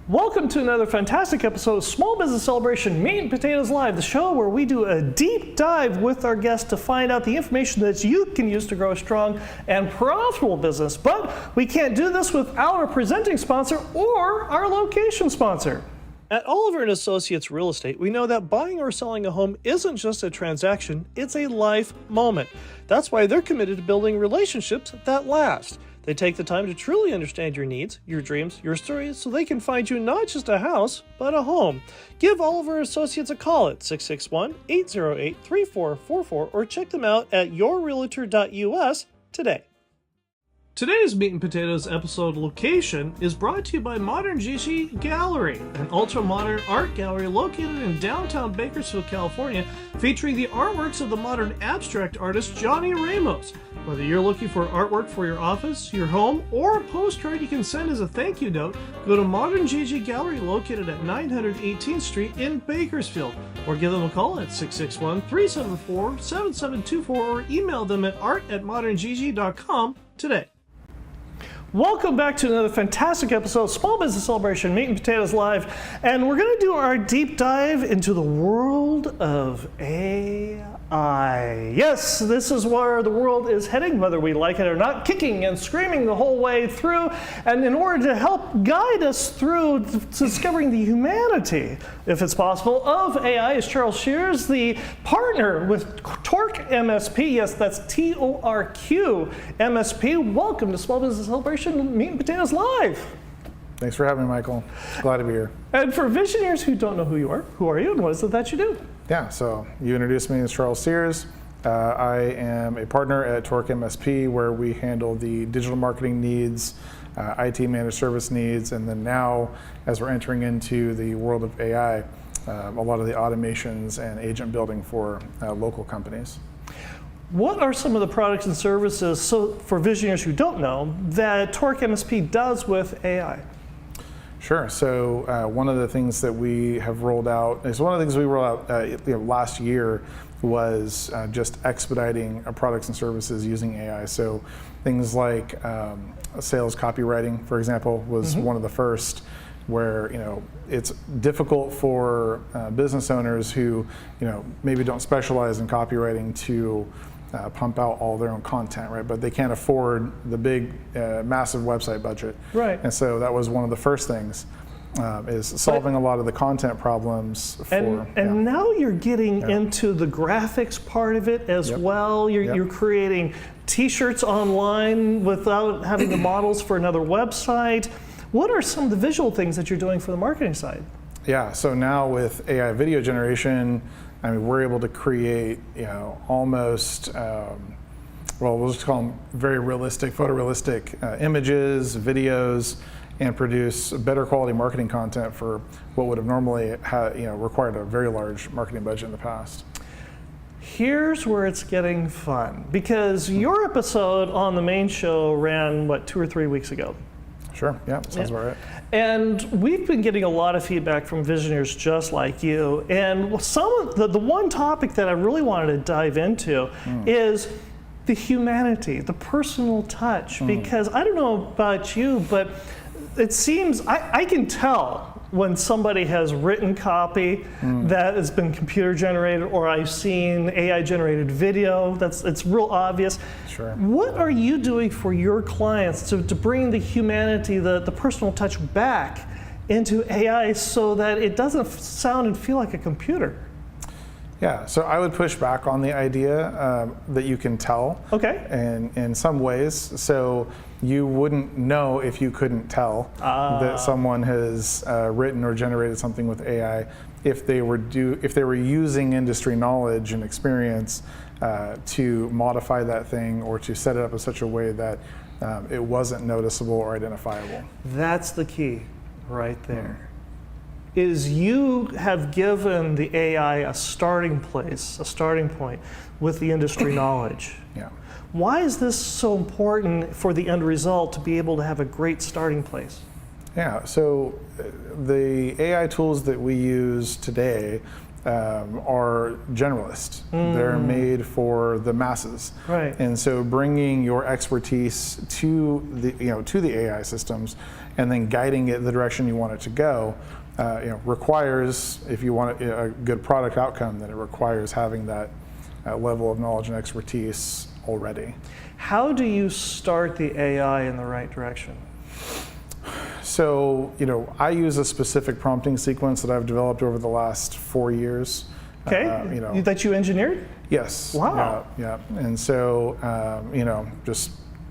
Welcome to another fantastic episode of Small Business Celebration Meat and Potatoes Live, the show where we do a deep dive with our guests to find out the information that you can use to grow a strong and profitable business. But we can't do this without our presenting sponsor or our location sponsor. At Oliver & Associates Real Estate, we know that buying or selling a home isn't just a transaction, it's a life moment. That's why they're committed to building relationships that last. They take the time to truly understand your needs, your dreams, your stories, so they can find you not just a house, but a home. Give Oliver Associates a call at 661-808-3444 or check them out at yourrealtor.us today. Today's Meat and Potatoes episode location is brought to you by Modern Gigi Gallery, an ultra-modern art gallery located in downtown Bakersfield, California, featuring the artworks of the modern abstract artist Johnny Ramos. Whether you're looking for artwork for your office, your home, or a postcard you can send as a thank you note, go to Modern Gigi Gallery located at 900 18th Street in Bakersfield, or give them a call at 661-374-7724 or email them at art@moderngg.com today. Welcome back to another fantastic episode of Small Business Celebration Meat and Potatoes Live, and we're going to do our deep dive into the world of AI. Yes, this is where the world is heading, whether we like it or not, kicking and screaming the whole way through. And in order to help guide us through discovering the humanity, if it's possible, of AI is Charles Sears, the partner with Torq MSP. Yes, that's Torq MSP. Welcome to Small Business Celebration Meat and Potatoes Live. Thanks for having me, Michael. Glad to be here. And for visionaries who don't know who you are you and what is it that you do? Yeah, so you introduced me as Charles Sears. I am a partner at Torq MSP, where we handle the digital marketing needs, IT managed service needs, and then now, as we're entering into the world of AI, a lot of the automations and agent building for local companies. What are some of the products and services, so for visionaries who don't know, that Torq MSP does with AI? Sure. So one of the things that we have rolled out is one of the things we rolled out last year was just expediting products and services using AI. So things like sales copywriting, for example, was one of the first, where it's difficult for business owners who maybe don't specialize in copywriting to pump out all their own content, right? But they can't afford the big, massive website budget. Right. And so that was one of the first things, is solving a lot of the content problems. And now you're getting into the graphics part of it as well. You're creating t-shirts online without having the models for another website. What are some of the visual things that you're doing for the marketing side? Yeah, so now with AI video generation, I mean, we're able to create, almost, we'll just call them very realistic, photorealistic images, videos, and produce better quality marketing content for what would have normally required a very large marketing budget in the past. Here's where it's getting fun, because your episode on the main show ran, 2 or 3 weeks ago? Sure, yeah, sounds about right. And we've been getting a lot of feedback from visionaries just like you. And some of the one topic that I really wanted to dive into is the humanity, the personal touch. Because I don't know about you, but it seems, I can tell when somebody has written copy that has been computer generated, or I've seen AI generated video, it's real obvious. Sure. What are you doing for your clients to bring the humanity, the personal touch back into AI so that it doesn't sound and feel like a computer? Yeah, so I would push back on the idea that you can tell. Okay. In some ways, so you wouldn't know if you couldn't tell that someone has written or generated something with AI if they were using industry knowledge and experience to modify that thing or to set it up in such a way that it wasn't noticeable or identifiable. That's the key right there. Is you have given the AI a starting point with the industry knowledge. Yeah. Why is this so important for the end result to be able to have a great starting place? Yeah, so the AI tools that we use today are generalist. They're made for the masses. Right. And so bringing your expertise to the AI systems and then guiding it the direction you want it to go, requires, if you want a good product outcome, then it requires having that level of knowledge and expertise already. How do you start the AI in the right direction? So, I use a specific prompting sequence that I've developed over the last 4 years. Okay, that you engineered? Yes. Wow. Yeah. And so,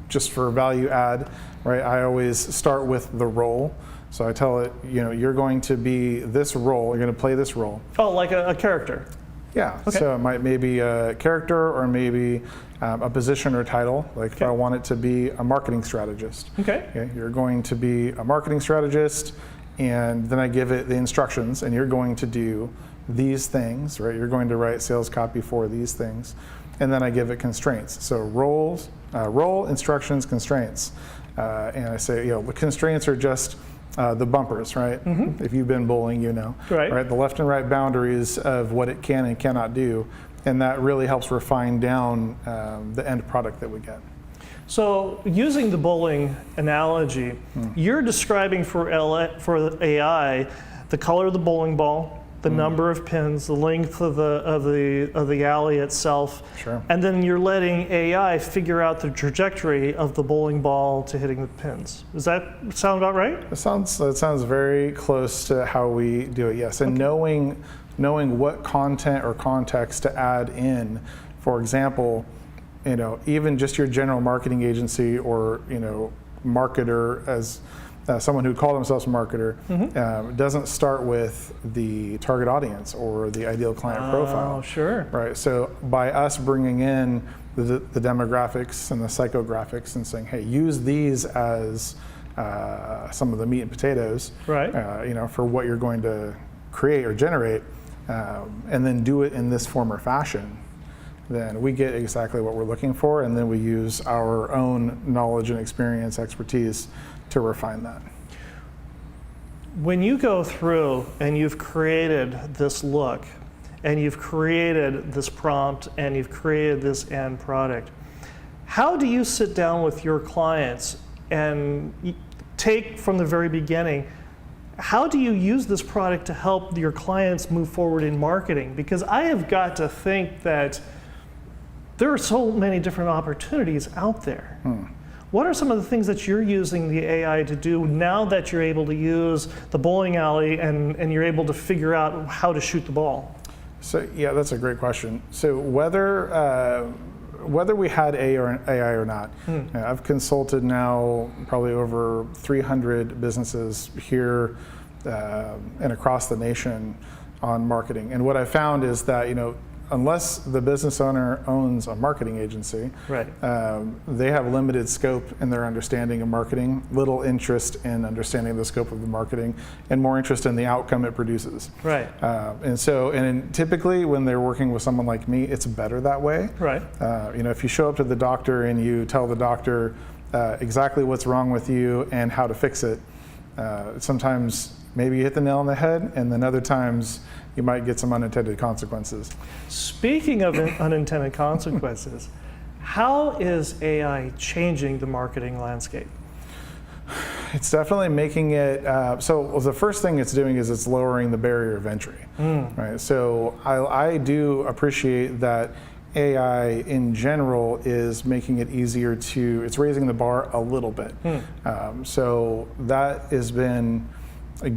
just for value add, right? I always start with the role. So I tell it, you're going to be this role. You're going to play this role. Oh, like a character. Yeah. Okay. So it might maybe a character or maybe a position or title. Like if I want it to be a marketing strategist. Okay. You're going to be a marketing strategist, and then I give it the instructions, and you're going to do these things, right? You're going to write sales copy for these things, and then I give it constraints. So role, instructions, constraints, and I say, the constraints are just the bumpers, right? If you've been bowling, right? The left and right boundaries of what it can and cannot do, and that really helps refine down the end product that we get. So using the bowling analogy, you're describing for the AI the color of the bowling ball, the number of pins, the length of the alley itself, and then you're letting AI figure out the trajectory of the bowling ball to hitting the pins. Does that sound about right? That sounds very close to how we do it. Yes, and knowing what content or context to add in. For example, even just your general marketing agency or marketer as someone who called themselves a marketer doesn't start with the target audience or the ideal client profile. Oh, sure. Right. So by us bringing in the demographics and the psychographics and saying, hey, use these as some of the meat and potatoes, right? For what you're going to create or generate, and then do it in this form or fashion, then we get exactly what we're looking for, and then we use our own knowledge and experience, expertise to refine that. When you go through and you've created this look, and you've created this prompt, and you've created this end product, how do you sit down with your clients and take from the very beginning, how do you use this product to help your clients move forward in marketing? Because I have got to think that there are so many different opportunities out there. What are some of the things that you're using the AI to do now that you're able to use the bowling alley and you're able to figure out how to shoot the ball? So yeah, that's a great question. So whether we had AI or not, I've consulted now probably over 300 businesses here and across the nation on marketing. And what I found is that unless the business owner owns a marketing agency, right. They have limited scope in their understanding of marketing, little interest in understanding the scope of the marketing, and more interest in the outcome it produces. Right. And typically when they're working with someone like me, it's better that way. Right. If you show up to the doctor and you tell the doctor exactly what's wrong with you and how to fix it, sometimes maybe you hit the nail on the head, and then other times you might get some unintended consequences. Speaking of unintended consequences, how is AI changing the marketing landscape? It's definitely making it, so the first thing it's doing is it's lowering the barrier of entry. Right? So I do appreciate that AI in general is making it easier it's raising the bar a little bit. So that has been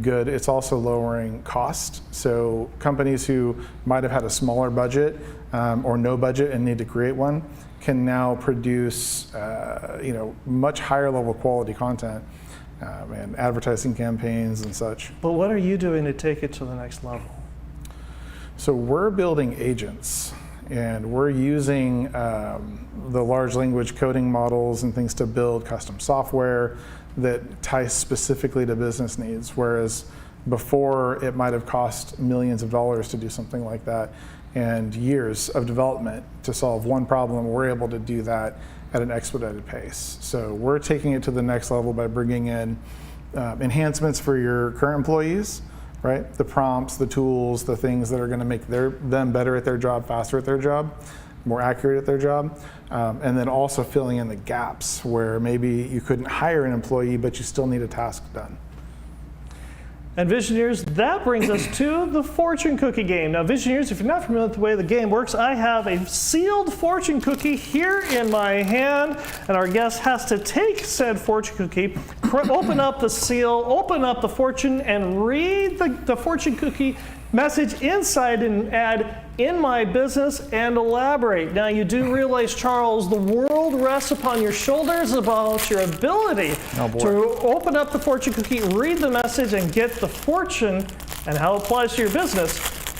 good. It's also lowering cost. So companies who might have had a smaller budget or no budget and need to create one can now produce much higher level quality content and advertising campaigns and such. But what are you doing to take it to the next level? So we're building agents, and we're using the large language coding models and things to build custom software that ties specifically to business needs, whereas before it might have cost millions of dollars to do something like that and years of development to solve one problem. We're able to do that at an expedited pace. So we're taking it to the next level by bringing in enhancements for your current employees, right? The prompts, the tools, the things that are going to make them better at their job, faster at their job, more accurate at their job, and then also filling in the gaps where maybe you couldn't hire an employee, but you still need a task done. And Visioneers, that brings us to the fortune cookie game. Now Visioneers, if you're not familiar with the way the game works, I have a sealed fortune cookie here in my hand, and our guest has to take said fortune cookie, open up the seal, open up the fortune, and read the fortune cookie message inside and add "in my business" and elaborate. Now you do realize, Charles, the world rests upon your shoulders about your ability to open up the fortune cookie, read the message, and get the fortune and how it applies to your business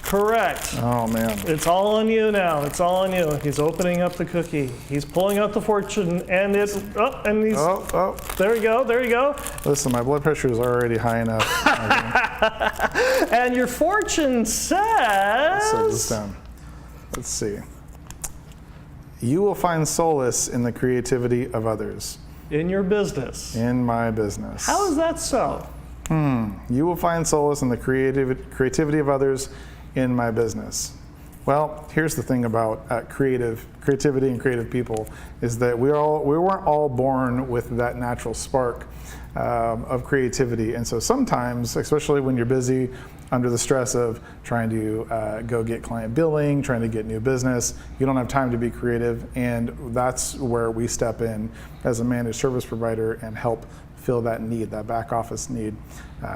correct. Oh man. It's all on you now. It's all on you. He's opening up the cookie. He's pulling out the fortune, and it's there you go. There you go. Listen, my blood pressure is already high enough. And your fortune says. Let's set this down. Let's see. You will find solace in the creativity of others. In your business. In my business. How is that so? You will find solace in the creativity of others in my business. Well, here's the thing about creativity and creative people is that we weren't all born with that natural spark of creativity. And so sometimes, especially when you're busy under the stress of trying to go get client billing, trying to get new business, you don't have time to be creative. And that's where we step in as a managed service provider and help fill that need, that back office need,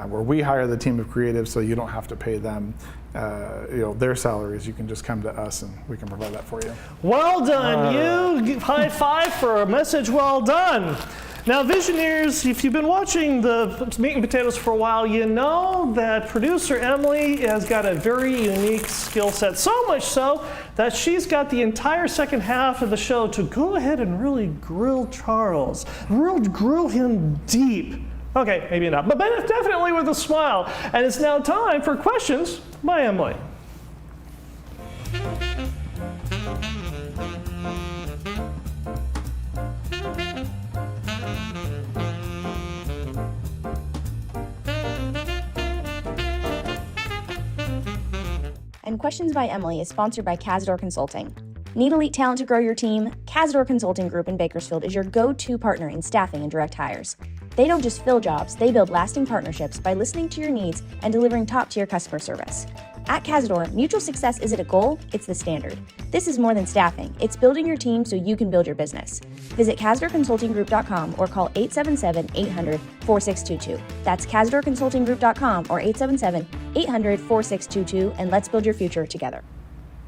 where we hire the team of creatives so you don't have to pay them their salaries. You can just come to us and we can provide that for you. Well done. You high five for a message well done. Now, Visioneers, if you've been watching the Meat and Potatoes for a while, you know that producer Emily has got a very unique skill set, so much so that she's got the entire second half of the show to go ahead and really grill Charles, grill him deep. Okay, maybe not, but definitely with a smile. And it's now time for questions by Emily. And Questions by Emily is sponsored by Cazador Consulting. Need elite talent to grow your team? Cazador Consulting Group in Bakersfield is your go-to partner in staffing and direct hires. They don't just fill jobs, they build lasting partnerships by listening to your needs and delivering top-tier customer service. At Cazador, mutual success isn't a goal, it's the standard. This is more than staffing, it's building your team so you can build your business. Visit CazadorConsultingGroup.com or call 877-800-4622. That's CazadorConsultingGroup.com or 877-800-4622, and let's build your future together.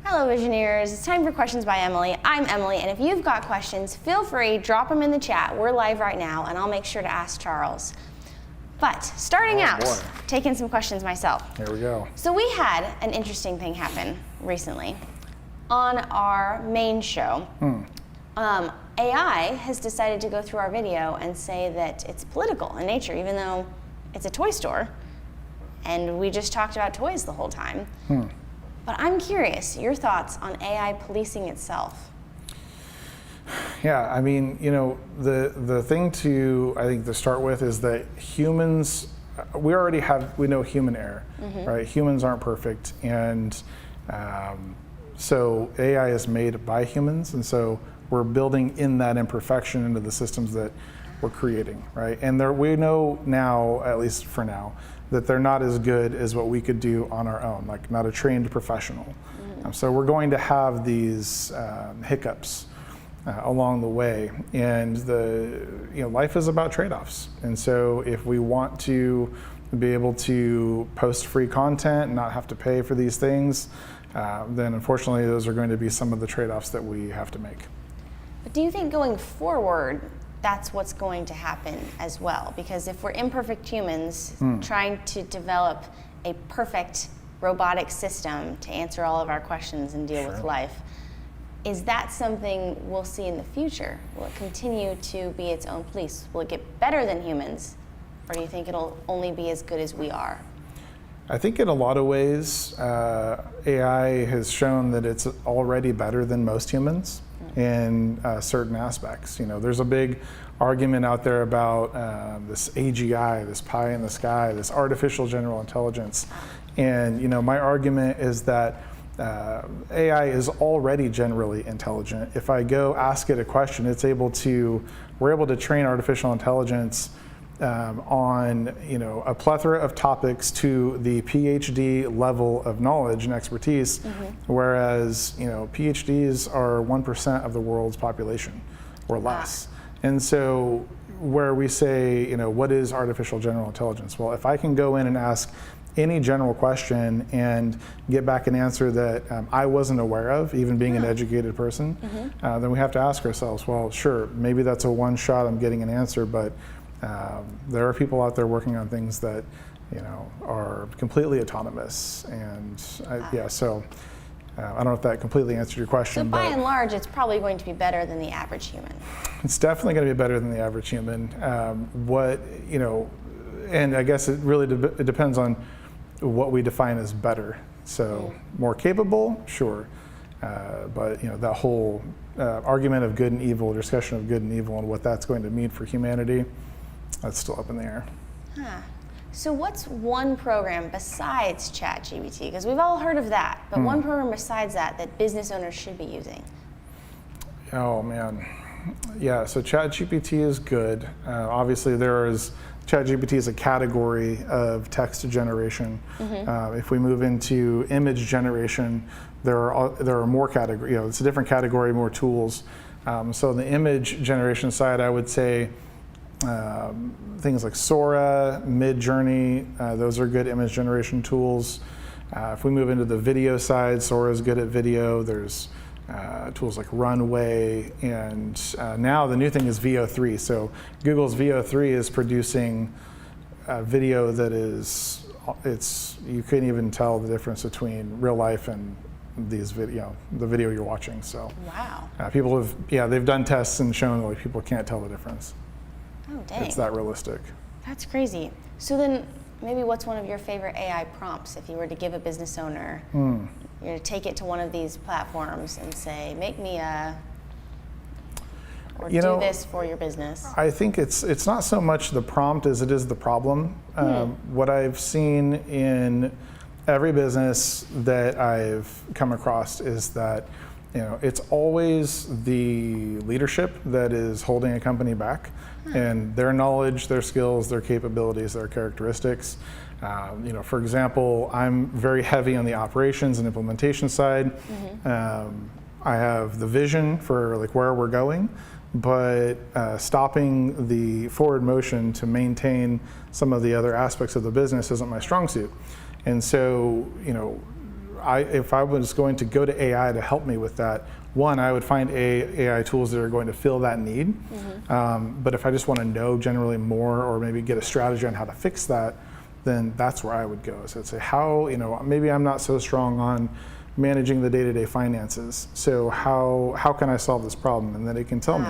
Hello Visioneers, it's time for Questions by Emily. I'm Emily, and if you've got questions, feel free, drop them in the chat. We're live right now, and I'll make sure to ask Charles. But starting out, taking some questions myself. Here we go. So we had an interesting thing happen recently on our main show. AI has decided to go through our video and say that it's political in nature, even though it's a toy store, and we just talked about toys the whole time. But I'm curious, your thoughts on AI policing itself? Yeah, I mean, the thing to start with is that humans, we know human error, right? Humans aren't perfect, and so AI is made by humans, and so we're building in that imperfection into the systems that we're creating, right? And we know now, at least for now, that they're not as good as what we could do on our own, like not a trained professional. So we're going to have these hiccups along the way, and life is about trade-offs. And so if we want to be able to post free content and not have to pay for these things, then unfortunately those are going to be some of the trade-offs that we have to make. But do you think going forward, that's what's going to happen as well? Because if we're imperfect humans trying to develop a perfect robotic system to answer all of our questions and deal with life, is that something we'll see in the future? Will it continue to be its own police? Will it get better than humans? Or do you think it'll only be as good as we are? I think in a lot of ways, AI has shown that it's already better than most humans in certain aspects. There's a big argument out there about this AGI, this pie in the sky, this artificial general intelligence. And my argument is that AI is already generally intelligent. If I go ask it a question, we're able to train artificial intelligence on a plethora of topics to the PhD level of knowledge and expertise, whereas PhDs are 1% of the world's population or less. And so where we say, what is artificial general intelligence? Well, if I can go in and ask any general question and get back an answer that I wasn't aware of, even being an educated person, then we have to ask ourselves, well, sure, maybe that's a one shot I'm getting an answer, but there are people out there working on things that are completely autonomous. And I don't know if that completely answered your question. So by and large, it's probably going to be better than the average human. It's definitely going to be better than the average human. And I guess it really it depends on what we define as better. So more capable, sure. But that whole argument of good and evil, discussion of good and evil and what that's going to mean for humanity, that's still up in the air. So what's one program besides ChatGPT? Because we've all heard of that, but one program besides that business owners should be using? Oh man, yeah, so ChatGPT is good. Obviously ChatGPT is a category of text generation. If we move into image generation, there are more categories, it's a different category, more tools. So the image generation side, I would say, things like Sora, Midjourney, those are good image generation tools. If we move into the video side, Sora is good at video. There's tools like Runway, and now the new thing is VO3. So Google's VO3 is producing video that you can't even tell the difference between real life and the video you're watching. So wow, people they've done tests and shown that people can't tell the difference. Oh dang, it's that realistic. That's crazy. So then maybe what's one of your favorite AI prompts if you were to give a business owner, take it to one of these platforms and say, make me do this for your business? I think it's not so much the prompt as it is the problem. What I've seen in every business that I've come across is that it's always the leadership that is holding a company back, and their knowledge, their skills, their capabilities, their characteristics. For example, I'm very heavy on the operations and implementation side. I have the vision for where we're going, but stopping the forward motion to maintain some of the other aspects of the business isn't my strong suit. And so, if I was going to go to AI to help me with that, one, I would find AI tools that are going to fill that need. But if I just want to know generally more, or maybe get a strategy on how to fix that, then that's where I would go. So I'd say, maybe I'm not so strong on managing the day-to-day finances. So how can I solve this problem? And then it can tell me,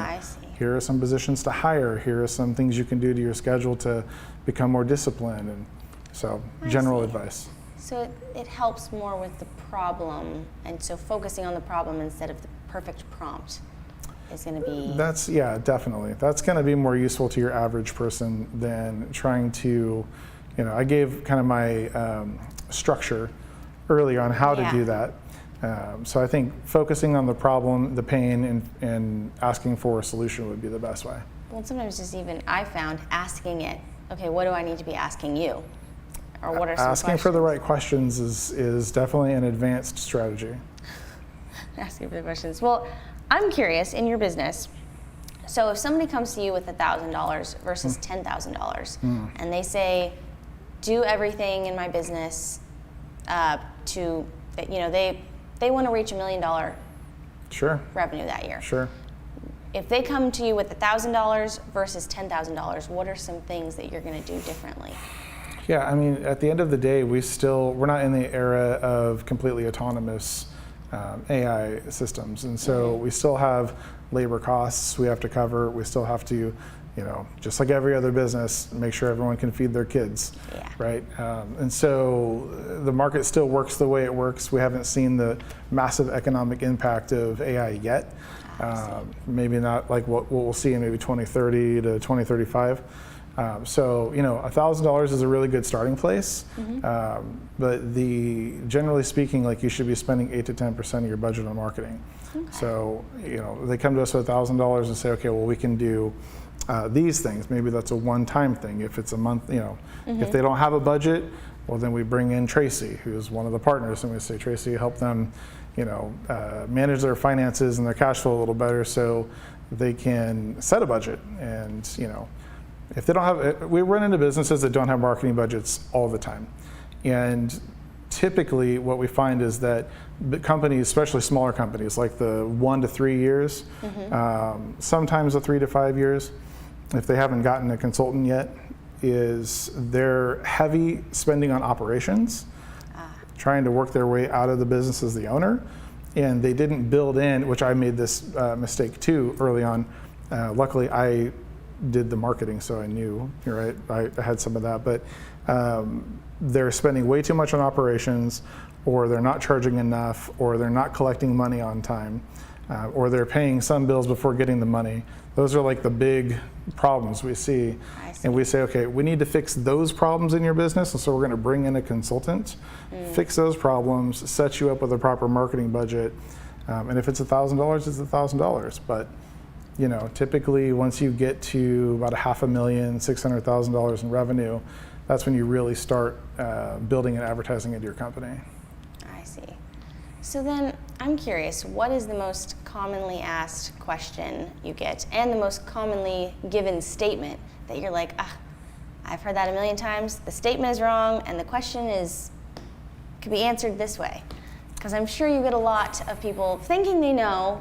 here are some positions to hire, here are some things you can do to your schedule to become more disciplined. And so general advice. So it helps more with the problem, and so focusing on the problem instead of the perfect prompt is going to be... Definitely. That's going to be more useful to your average person than trying to, I gave kind of my structure earlier on how to do that. So I think focusing on the problem, the pain, and asking for a solution would be the best way. Well, sometimes just even I found asking it, okay, what do I need to be asking you? Or what are some asking questions? for the right questions is definitely an advanced strategy. Asking for the questions. Well, I'm curious, in your business, so if somebody comes to you with $1,000 versus $10,000, and they say, do everything in my business they want to reach $1 million revenue that year. Sure. If they come to you with $1,000 versus $10,000, what are some things that you're going to do differently? Yeah, I mean, at the end of the day, we're not in the era of completely autonomous AI systems. And so we still have labor costs we have to cover. We still have to, just like every other business, make sure everyone can feed their kids, right? And so the market still works the way it works. We haven't seen the massive economic impact of AI yet. Maybe not like what we'll see in maybe 2030 to 2035. So $1,000 is a really good starting place, but generally speaking, like you should be spending 8 to 10% of your budget on marketing. Okay. So they come to us with $1,000 and say, okay, well we can do these things. Maybe that's a one-time thing. If it's a month, if they don't have a budget, well then we bring in Tracy, who's one of the partners, and we say, Tracy, help them, manage their finances and their cash flow a little better so they can set a budget. And if they don't have, we run into businesses that don't have marketing budgets all the time. And typically what we find is that companies, especially smaller companies, like the 1 to 3 years, sometimes the 3 to 5 years, if they haven't gotten a consultant yet, is they're heavy spending on operations, trying to work their way out of the business as the owner. And they didn't build in, which I made this mistake too early on. Luckily, I did the marketing, so I knew, right? I had some of that, but they're spending way too much on operations, or they're not charging enough, or they're not collecting money on time, or they're paying some bills before getting the money. Those are like the big problems we see. And we say, okay, we need to fix those problems in your business, and so we're going to bring in a consultant, fix those problems, set you up with a proper marketing budget, and if it's $1,000, it's $1,000. But typically once you get to about $500,000, $600,000 in revenue, that's when you really start building and advertising into your company. I see. So then I'm curious, what is the most commonly asked question you get, and the most commonly given statement that you're like, I've heard that a million times, the statement is wrong, and the question could be answered this way? Because I'm sure you get a lot of people thinking they know,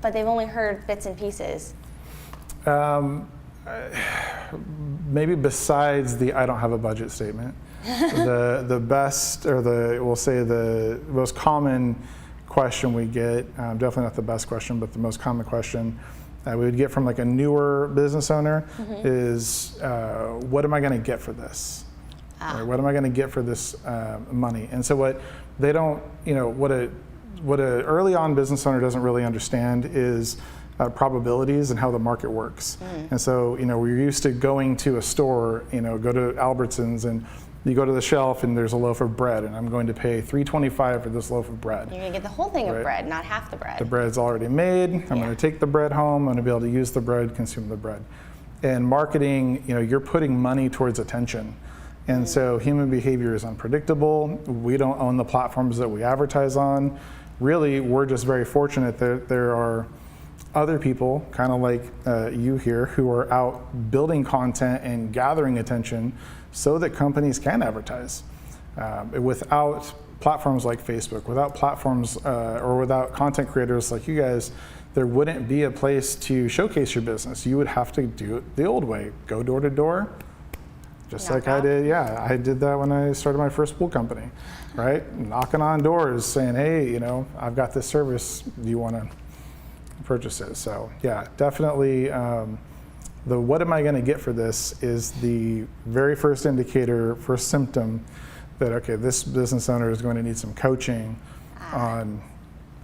but they've only heard bits and pieces. Maybe besides the I don't have a budget statement, the best, or we'll say the most common question we get, definitely not the best question, but the most common question we would get from like a newer business owner is, what am I going to get for this? Or what am I going to get for this money? And so what they don't, what a early on business owner doesn't really understand is probabilities and how the market works. And so, we're used to going to a store, go to Albertsons, and you go to the shelf and there's a loaf of bread, and I'm going to pay $3.25 for this loaf of bread. You're going to get the whole thing of bread, not half the bread. The bread's already made. I'm going to take the bread home. I'm going to be able to use the bread, consume the bread. And marketing, you're putting money towards attention. And so human behavior is unpredictable. We don't own the platforms that we advertise on. Really, we're just very fortunate that there are other people, kind of like you here, who are out building content and gathering attention so that companies can advertise. Without platforms like Facebook, without platforms or without content creators like you guys, there wouldn't be a place to showcase your business. You would have to do it the old way, go door to door, just like I did. Yeah, I did that when I started my first pool company, right? Knocking on doors saying, hey, I've got this service, do you want to purchase it? So yeah, definitely the what am I going to get for this is the very first indicator, first symptom that, okay, this business owner is going to need some coaching on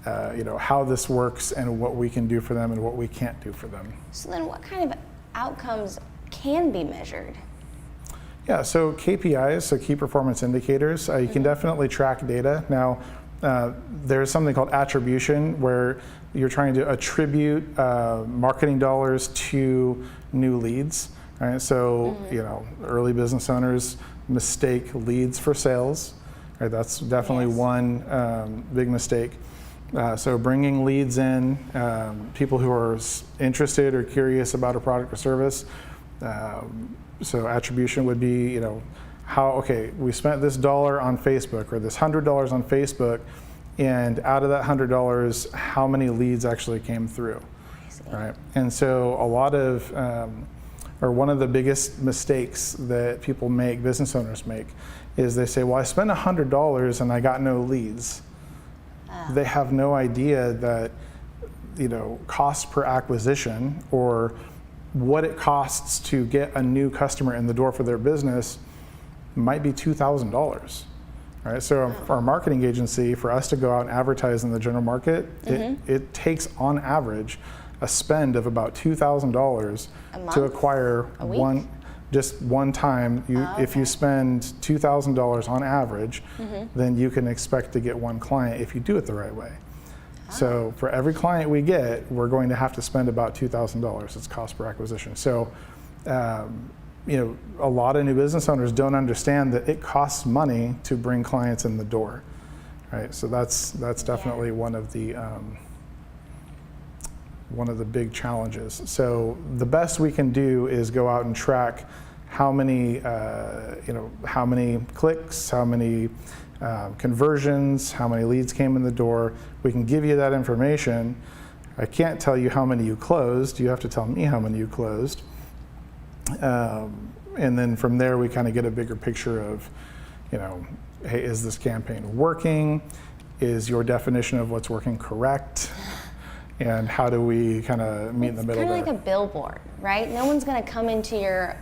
how this works and what we can do for them and what we can't do for them. So then what kind of outcomes can be measured? Yeah, so KPIs, so key performance indicators, you can definitely track data. Now, there's something called attribution, where you're trying to attribute marketing dollars to new leads. Right? So, early business owners mistake leads for sales. Right? That's definitely one big mistake. So bringing leads in, people who are interested or curious about a product or service. So attribution would be, we spent this dollar on Facebook or this $100 on Facebook, and out of that $100, how many leads actually came through, right? And so a lot of, or one of the biggest mistakes that people make, business owners make, is they say, well, I spent $100 and I got no leads. They have no idea that, cost per acquisition or what it costs to get a new customer in the door for their business might be $2,000. Right, so for our marketing agency, for us to go out and advertise in the general market, it takes on average a spend of about $2,000 to acquire just one time. If you spend $2,000 on average, then you can expect to get one client if you do it the right way. So for every client we get, we're going to have to spend about $2,000. It's cost per acquisition. So a lot of new business owners don't understand that it costs money to bring clients in the door, right? So that's definitely one of the big challenges. So the best we can do is go out and track how many clicks, how many conversions, how many leads came in the door. We can give you that information. I can't tell you how many you closed. You have to tell me how many you closed. And then from there, we kind of get a bigger picture of, hey, is this campaign working? Is your definition of what's working correct? And how do we kind of meet in the middle there? It's kind of like a billboard, right? No one's going to come into your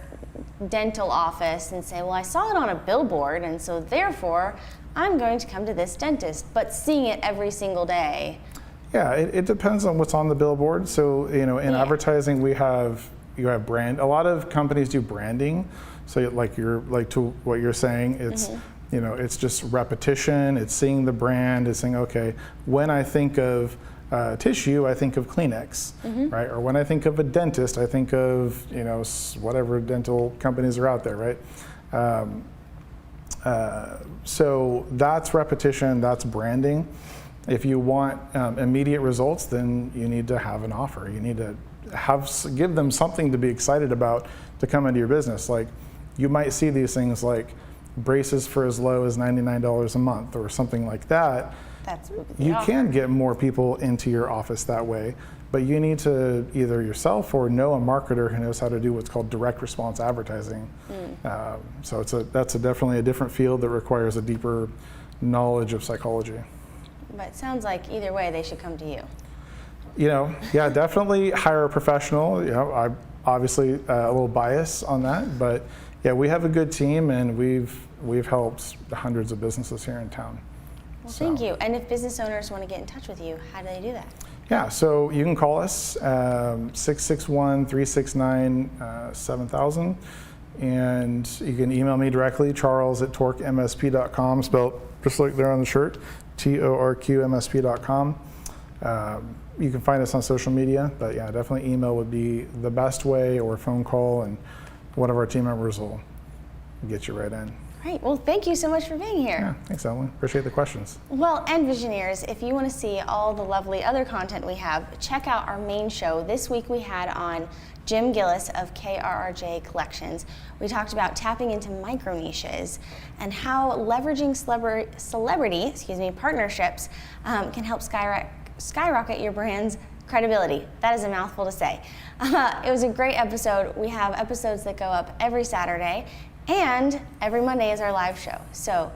dental office and say, well, I saw it on a billboard, and so therefore, I'm going to come to this dentist. But seeing it every single day. Yeah, it depends on what's on the billboard. So, in advertising, you have brand. A lot of companies do branding. So to what you're saying, it's it's just repetition. It's seeing the brand. It's saying, okay, when I think of tissue, I think of Kleenex, right? Or when I think of a dentist, I think of whatever dental companies are out there, right? So that's repetition. That's branding. If you want immediate results, then you need to have an offer. You need to give them something to be excited about to come into your business. Like, you might see these things like braces for as low as $99 a month or something like that. You can get more people into your office that way, but you need to either yourself or know a marketer who knows how to do what's called direct response advertising. So that's definitely a different field that requires a deeper knowledge of psychology. But it sounds like either way, they should come to you. Yeah, definitely hire a professional. I'm obviously a little biased on that, but yeah, we have a good team, and we've helped hundreds of businesses here in town. Well, thank you. And if business owners want to get in touch with you, how do they do that? Yeah, so you can call us 661-369-7000, and you can email me directly, charles@torqmsp.com, spelled just like there on the shirt, TORQMSP.com. You can find us on social media, but yeah, definitely email would be the best way, or phone call, and one of our team members will get you right in. Great. Well, thank you so much for being here. Yeah, thanks, Ellen. Appreciate the questions. Well, and Visioneers, if you want to see all the lovely other content we have, check out our main show. This week we had on Jim Gillis of KRRJ Collections. We talked about tapping into micro niches and how leveraging celebrity partnerships can help skyrocket your brand's credibility. That is a mouthful to say. It was a great episode. We have episodes that go up every Saturday, and every Monday is our live show. So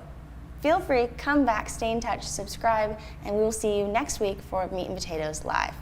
feel free, come back, stay in touch, subscribe, and we will see you next week for Meat and Potatoes Live.